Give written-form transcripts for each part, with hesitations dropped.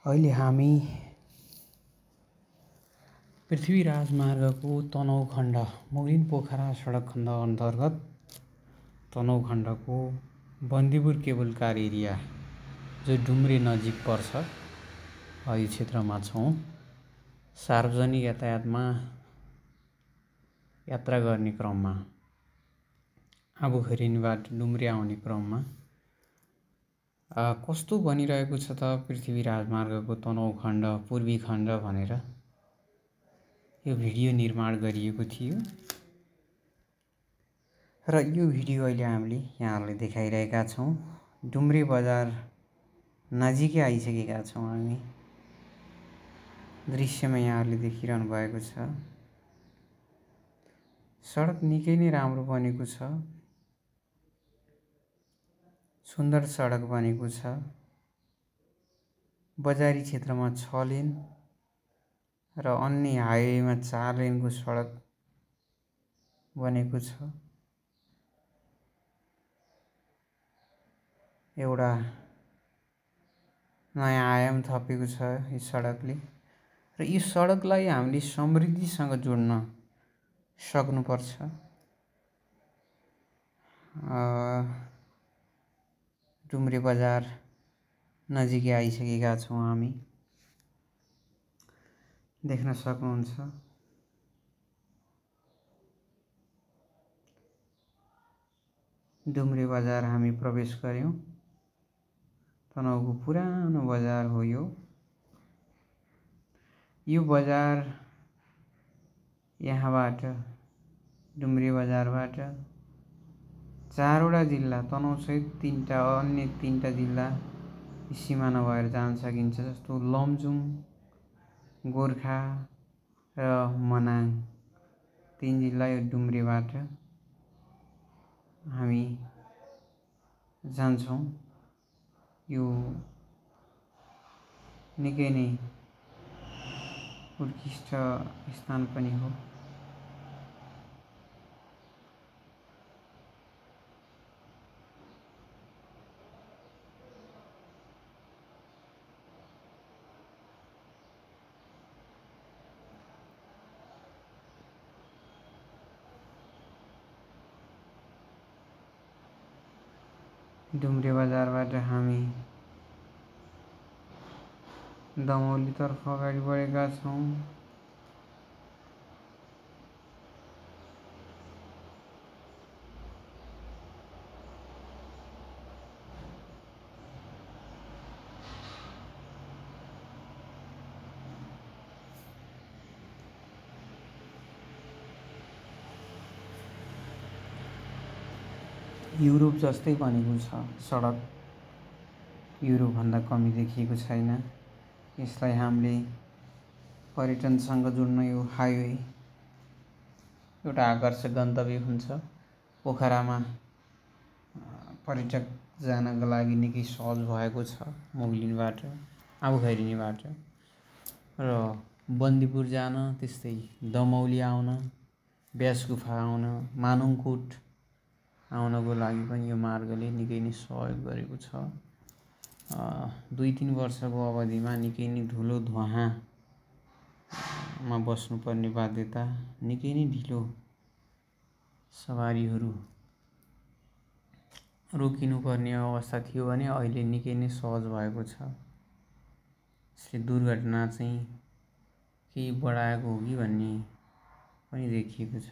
अहिले हामी पृथ्वी राजमार्गको तनहुँ खण्ड मोगलिन पोखरा सडक खण्ड अन्तर्गत तनहुँ खण्डको बन्दीपुर केबल कार एरिया जो डुम्रे नजिक पर्छ यो क्षेत्रमा छौँ। सार्वजनिक यातायातमा यात्रा गर्ने क्रममा आबुखैरेनीबाट डुम्रे आउने क्रममा कस्तो बनिरहेको छ त पृथ्वी राजमार्गको तनहुँ खण्ड पूर्वी खण्ड भनेर यो भिडियो निर्माण गरिएको थियो र यो भिडियो अहिले हामीले यहाँहरूलाई देखाइरहेका छौँ। डुम्रे बजार नजिकै आइसकेका छौँ हामी। दृश्यमा यहाँहरूले देखिरहनु भएको छ। सडक निकै नै राम्रो बनेको छ। सुन्दर सडक बनेको छ। बजारी क्षेत्रमा 6 लेन र अन्य हाइवेमा 4 लेनको सडक बनेको छ। एउटा नयाँ आयाम थपेको छ यस सडकले र यो सडकलाई हामीले समृद्धिसँग जोड्न सक्नुपर्छ। डुम्रे बजार नजिकै आइसकेका छौँ हामी। देख्न सक्नुहुन्छ डुम्रे बजार हामी प्रवेश गर्यौँ। तनहुँको पुरानो बजार हो यो बजार यहाँबाट डुम्रे बजारबाट 4वटा जिल्ला तनहुँसहित 3टा अन्य 3टा जिल्ला सिमाना भएर जान सकिन्छ, जस्तो लमजुङ, गोर्खा र मनाङ। 3 जिल्ला यो डुम्रेबाट हामी जान्छौँ। यो निकै नै उत्कृष्ट स्थान पनि हो। डुम्रे बजारबाट हामी दमौलीतर्फ अगाडि बढेका छौँ। युरोप जस्तै बनेको छ सडक। युरोपभन्दा कमी देखिएको छैन। यसलाई हामीले पर्यटनसँग जोड्न यो हाइवे एउटा आकर्षक गन्तव्य हुन्छ। पोखरामा पर्यटक जानका लागि निकै सहज भएको छ मोगलिनबाट आबुखैरेनीबाट र बन्दीपुर जान, त्यस्तै दमौली आउन, व्यासगुफा आउन, मानुङकोट आउनको लागि पनि यो मार्गले निकै नै सहयोग गरेको छ। 2-3 वर्षको अवधिमा निकै नै धुलो धुवाँमा बस्नुपर्ने बाध्यता, निकै नै ढिलो सवारीहरू रोकिनुपर्ने अवस्था थियो भने अहिले निकै नै सहज भएको छ। यसले दुर्घटना चाहिँ केही बढाएको हो कि भन्ने पनि देखिएको छ।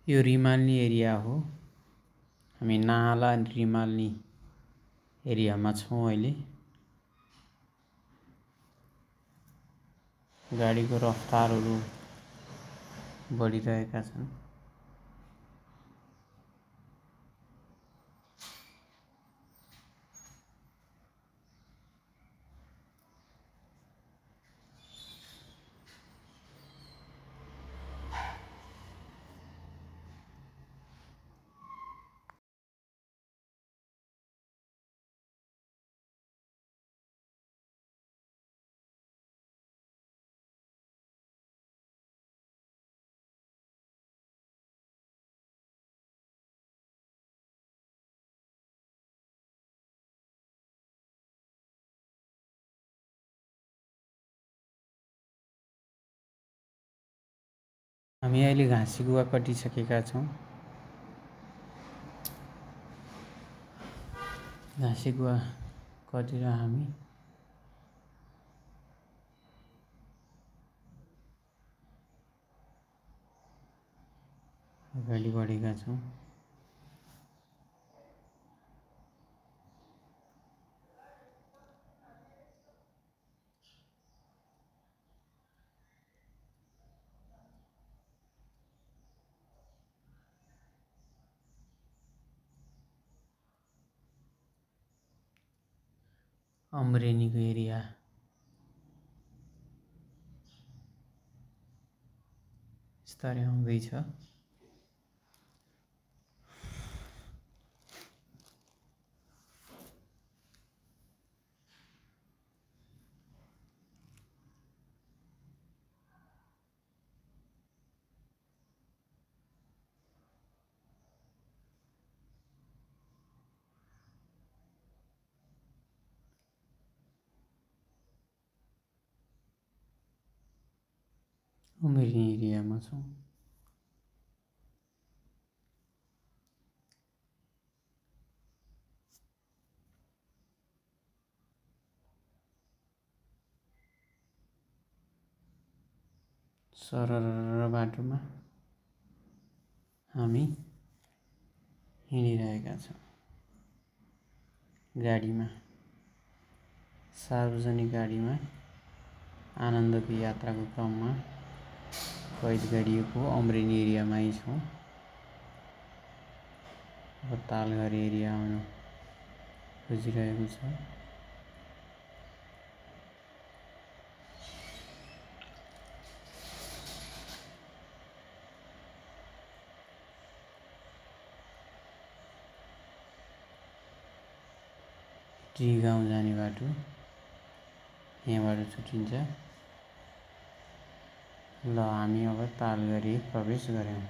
यो रिमालनी एरिया हो। हामी नाला रिमालनी एरियामा छौँ अहिले। गाडीको रफ्तारहरू बढिरहेका छन्। हामी अहिले घाँसी गुवा कटिसकेका छौँ। घाँसी गुवा कटेर हामी अगाडि बढेका छौँ। अमरेनीको एरिया बिस्तारै आउँदैछ। अमरेनी एरियामा छौँ। सरर बाटोमा हामी हिँडिरहेका छौँ। गाडीमा, सार्वजनिक गाडीमा आनन्दको यात्राको क्रममा कैद गरिएको अमरेनी एरियामै छौँ। अब तालघर एरिया आउन खोजिरहेको छ। टी गाउँ जाने बाटो यहाँबाट छुटिन्छ। ल हामी अब तालघरी प्रवेश गऱ्यौँ।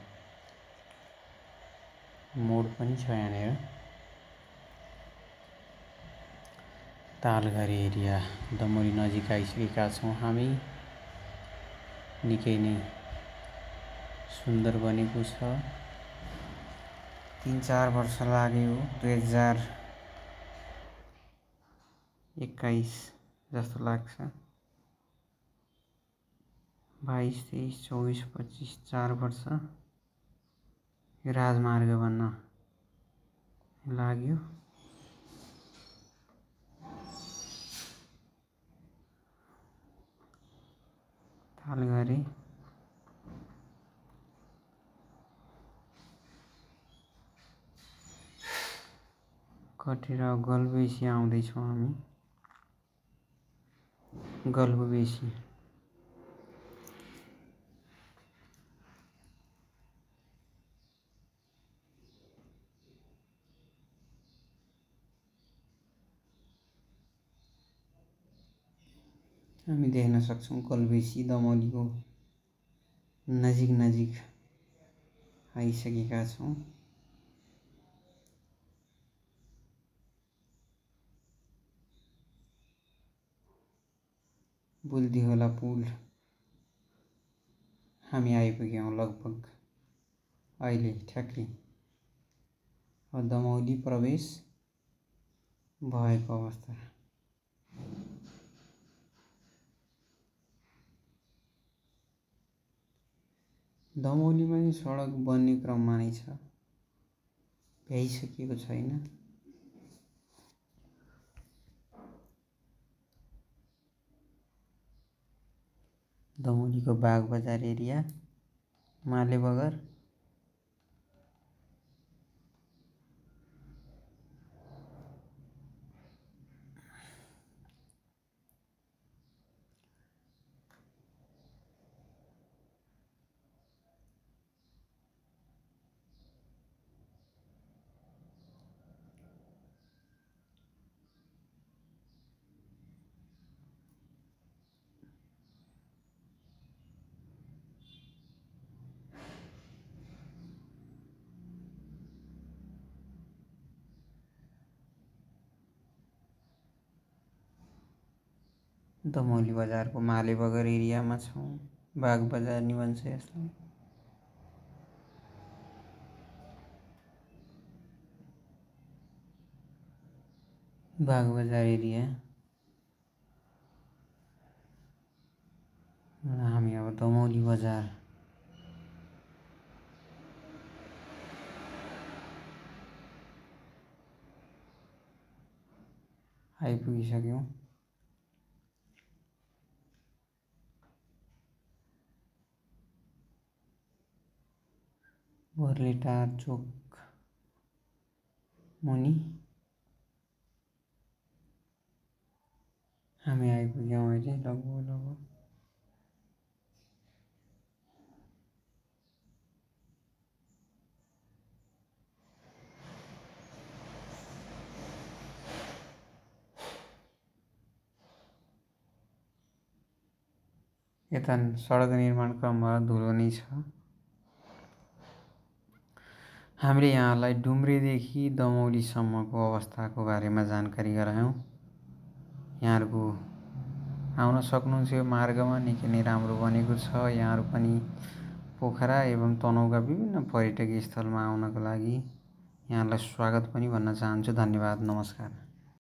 मोड पनि छ यहाँनिर। तालघरी एरिया दमोली नजिक आइसकेका छौँ हामी। निकै नै सुन्दर बनेको छ। 3-4 वर्ष लाग्यो 2021 जस्तो लाग्छ। 22, 23, 24, 25 4 वर्ष यो राजमार्ग बन्न लाग्यो। तालघरी कटेर गल्बेसी आउँदैछौँ हामी। गल्बेसी हामी देख्न सक्छौँ गल्बेसी दमोलीको नजिक नजिक आइसकेका छौँ। बुल्दिहोला पुल हामी आइपुग्यौँ लगभग अहिले ठ्याक्कै। अब दमौली प्रवेश भएको अवस्था। दमौलीमा नि सडक बन्ने क्रममा नै छ, भ्याइसकेको छैन। दमौलीको बागबजार एरिया, मालेबगर, दमौली बजारको मालेबगर एरियामा छौँ। बागबजार नि भन्छ यसलाई। बागबजार एरिया हामी अब दमौली बजार आइपुगिसक्यौँ। बोर्लेटार चोक मुनि हामी आइपुग्यौँ अहिले लगभग। यता सडक निर्माण क्रममा धुलो नै छ। हामीले यहाँलाई डुम्रेदेखि दमौलीसम्मको अवस्थाको बारेमा जानकारी गरायौँ। यहाँहरूको आउन सक्नुहुन्छ यो मार्गमा, निकै नै राम्रो बनेको छ। यहाँहरू पनि पोखरा एवं तनहुँका विभिन्न पर्यटकीय स्थलमा आउनको लागि यहाँलाई स्वागत पनि भन्न चाहन्छु। धन्यवाद, नमस्कार।